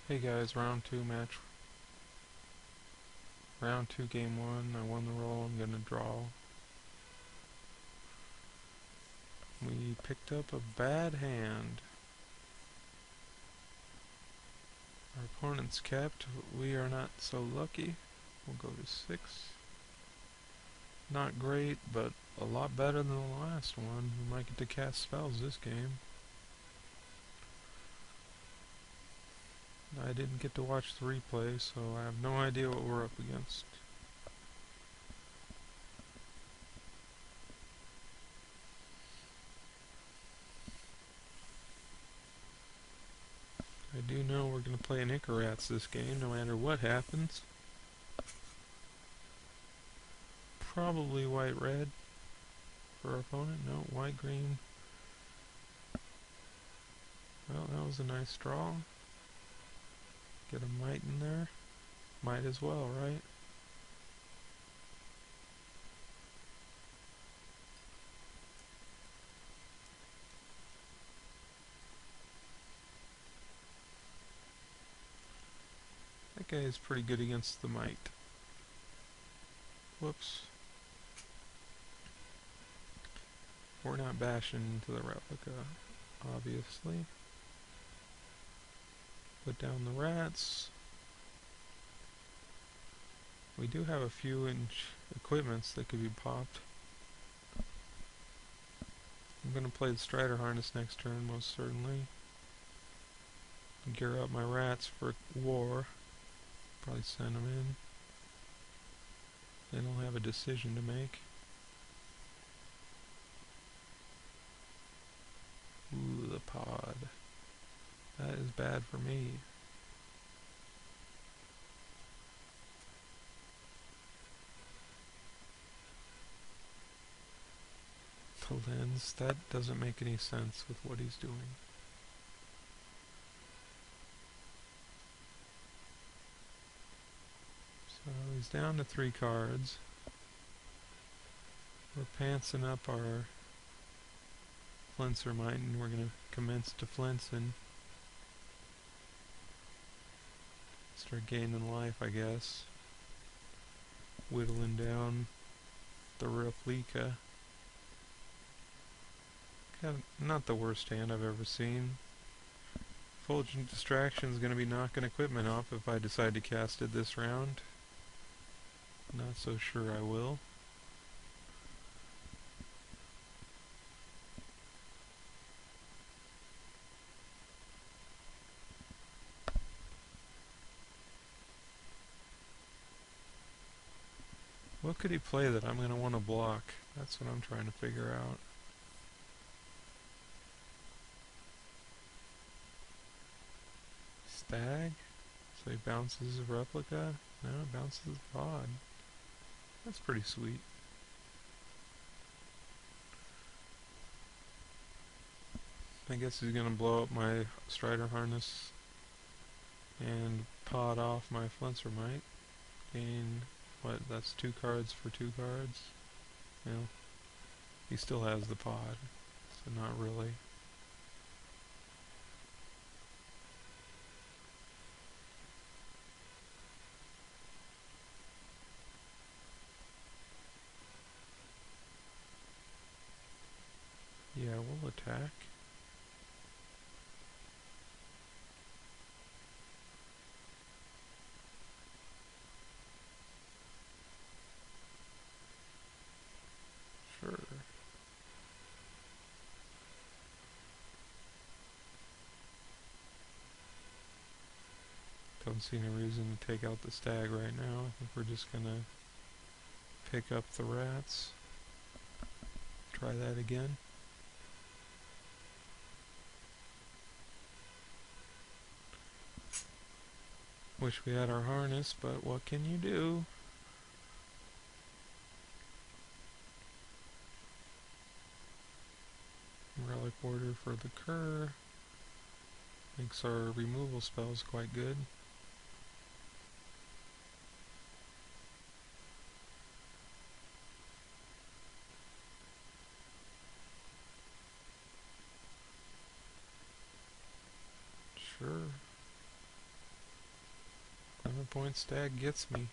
Hey guys, round 2 game 1, I won the roll, I'm gonna draw. We picked up a bad hand. Our opponent's kept, we are not so lucky. We'll go to 6. Not great, but a lot better than the last one. We might get to cast spells this game. I didn't get to watch the replay, so I have no idea what we're up against. I do know we're going to play an Icarats this game, no matter what happens. Probably white-red for our opponent. No, white-green. Well, that was a nice draw. Get a might in there. Might as well, right? That guy is pretty good against the might. Whoops. We're not bashing into the replica, obviously. Put down the rats. We do have a few equipments that could be popped. I'm going to play the Strider Harness next turn, most certainly. Gear up my rats for war. Probably send them in. Then I'll have a decision to make. Ooh, the pod. That is bad for me. The lens, that doesn't make any sense with what he's doing. So he's down to 3 cards. We're pantsing up our Flincer Mite, and we're going to commence to Flinson. Start gaining life, I guess. Whittling down the replica. Not the worst hand I've ever seen. Fulgent Distraction is going to be knocking equipment off if I decide to cast it this round. Not so sure I will. What could he play that I'm going to want to block? That's what I'm trying to figure out. Stag? So he bounces a replica? No, bounces the pod. That's pretty sweet. I guess he's gonna blow up my Strider Harness and pod off my Flincer Mite. Gain, what, that's 2 cards for 2 cards? Well, he still has the pod, so not really. Yeah, we'll attack. Sure. Don't see any reason to take out the stag right now. I think we're just gonna pick up the rats. Try that again. Wish we had our harness, but what can you do? Relic Order for the cur. Makes our removal spells quite good. Sure. 7-point stag gets me.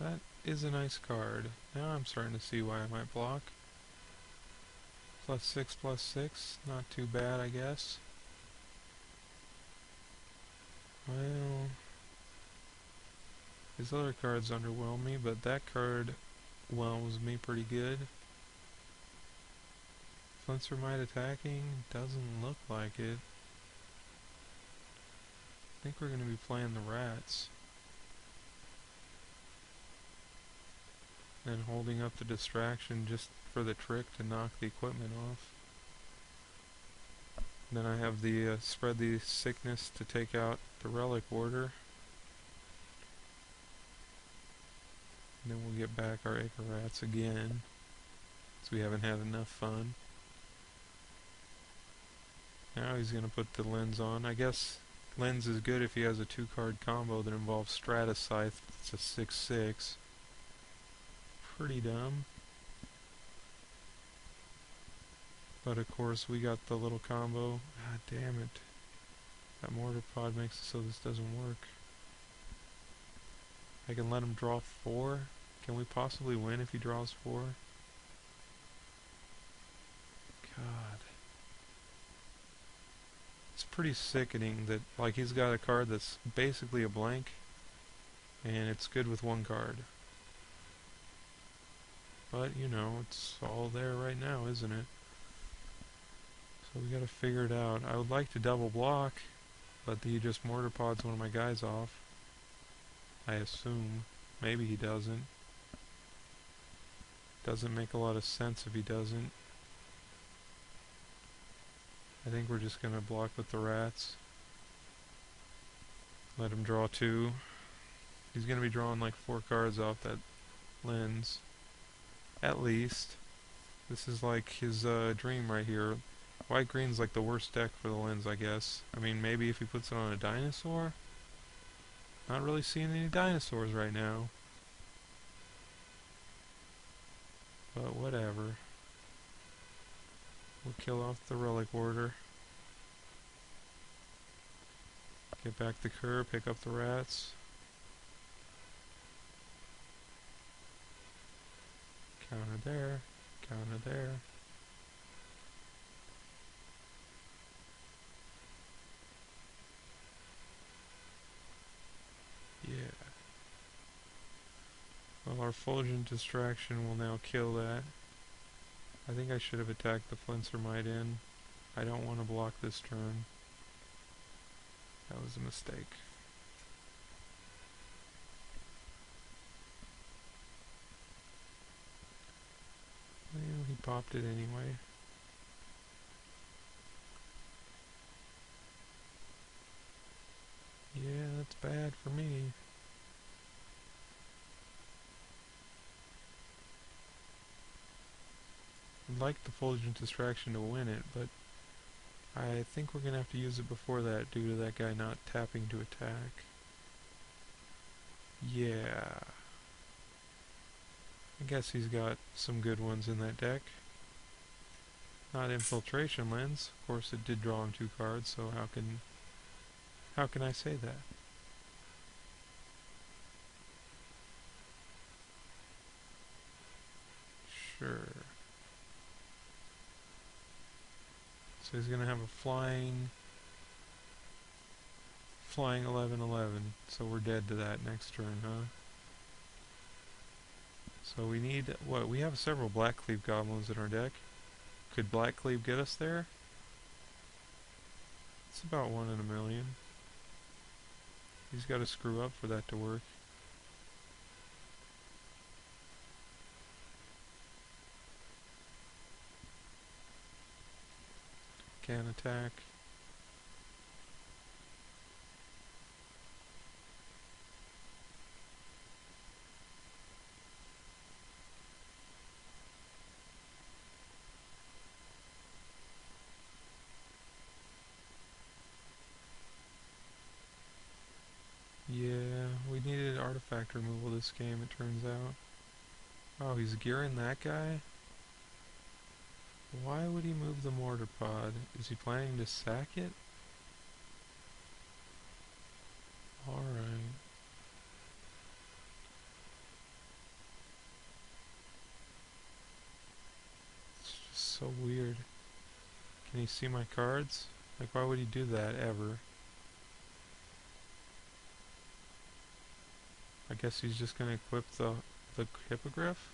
That is a nice card. Now I'm starting to see why I might block. +6/+6, not too bad, I guess. Well, these other cards underwhelm me, but that card whelms me pretty good. Flincermite attacking? Doesn't look like it. I think we're going to be playing the rats. And holding up the distraction just for the trick to knock the equipment off. Then I have the spread the sickness to take out the relic warder. And then we'll get back our acre rats again, because we haven't had enough fun. Now he's going to put the lens on. I guess lens is good if he has a 2-card combo that involves Stratus Scythe. It's a 6/6. Pretty dumb. But of course we got the little combo. Ah, damn it. That mortar pod makes it so this doesn't work. I can let him draw 4. Can we possibly win if he draws 4? God. It's pretty sickening that, like, he's got a card that's basically a blank, and it's good with 1 card. But, you know, it's all there right now, isn't it? So we gotta figure it out. I would like to double block, but he just mortar pods one of my guys off. I assume. Maybe he doesn't. Doesn't make a lot of sense if he doesn't. I think we're just gonna block with the rats. Let him draw 2. He's gonna be drawing like 4 cards off that lens. At least. This is like his dream right here. White-green's like the worst deck for the lens, I guess. I mean, maybe if he puts it on a dinosaur? Not really seeing any dinosaurs right now. But whatever. We'll kill off the relic warder. Get back the cur, pick up the rats. Counter there. Counter there. Yeah. Well, our fulgent distraction will now kill that. I think I should have attacked the Flincermite in. I don't want to block this turn. That was a mistake. Well, he popped it anyway. Yeah, that's bad for me. I'd like the Fulgent Distraction to win it, but I think we're going to have to use it before that due to that guy not tapping to attack. Yeah. I guess he's got some good ones in that deck. Not Infiltration Lens. Of course it did draw him 2 cards, so how can I say that? Sure. So he's gonna have a flying 11/11. So we're dead to that next turn, huh? So we need what? We have several Blackcleave goblins in our deck. Could Blackcleave get us there? It's about 1 in a million. He's got to screw up for that to work. Can attack. Yeah, we needed artifact removal this game, it turns out. Oh, he's gearing that guy? Why would he move the mortar pod? Is he planning to sack it? Alright. It's just so weird. Can he see my cards? Like, why would he do that, ever? I guess he's just gonna equip the hippogriff?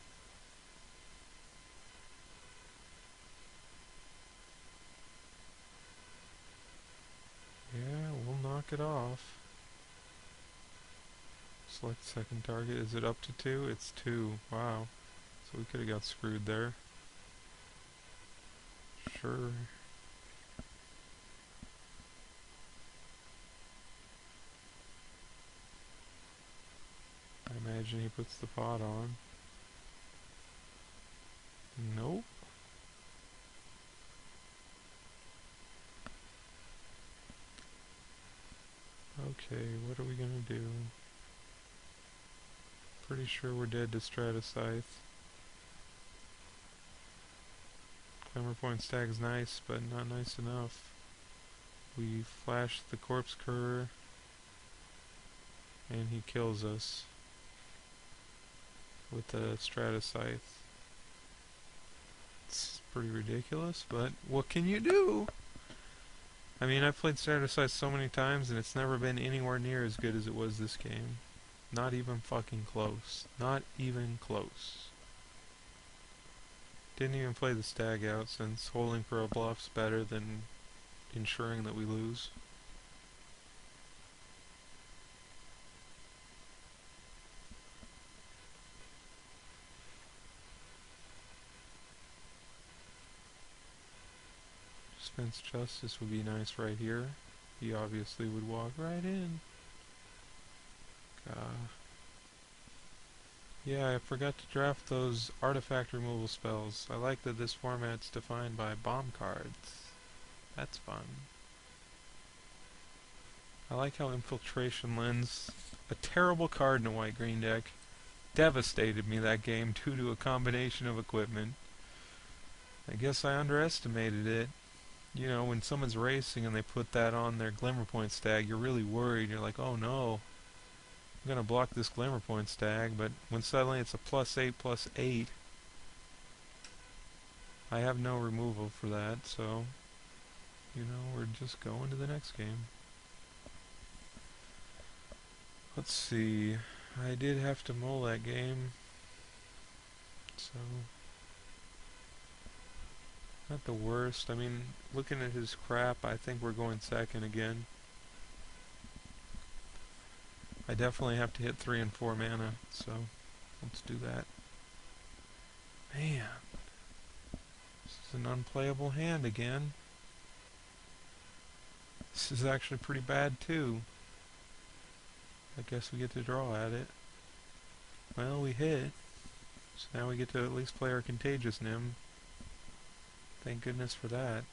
Yeah, we'll knock it off. Select second target. Is it up to 2? It's 2. Wow. So we could have got screwed there. Sure. I imagine he puts the pot on. Nope. Okay, what are we gonna do? Pretty sure we're dead to Stratascythe. Clamor Point Stag's nice, but not nice enough. We flash the Corpse Cur, and he kills us with the Stratascythe. It's pretty ridiculous, but what can you do? I mean, I've played Stratascythe so many times, and it's never been anywhere near as good as it was this game. Not even fucking close. Not even close. Didn't even play the stag out, since holding for a bluff's better than ensuring that we lose. Dispense Justice would be nice right here. He obviously would walk right in. Yeah, I forgot to draft those artifact removal spells. I like that this format's defined by bomb cards. That's fun. I like how Infiltration Lens, a terrible card in a white-green deck, devastated me that game due to a combination of equipment. I guess I underestimated it. You know, when someone's racing and they put that on their Glimmer Point stag, you're really worried. You're like, oh no, I'm gonna block this Glimmer Point stag, but when suddenly it's a +8/+8, I have no removal for that, so, you know, we're just going to the next game. Let's see, I did have to mull that game, so, not the worst. I mean, looking at his crap, I think we're going second again. I definitely have to hit 3 and 4 mana, so let's do that. Man, this is an unplayable hand again. This is actually pretty bad too. I guess we get to draw at it. Well, we hit, so now we get to at least play our Contagious Nim. Thank goodness for that.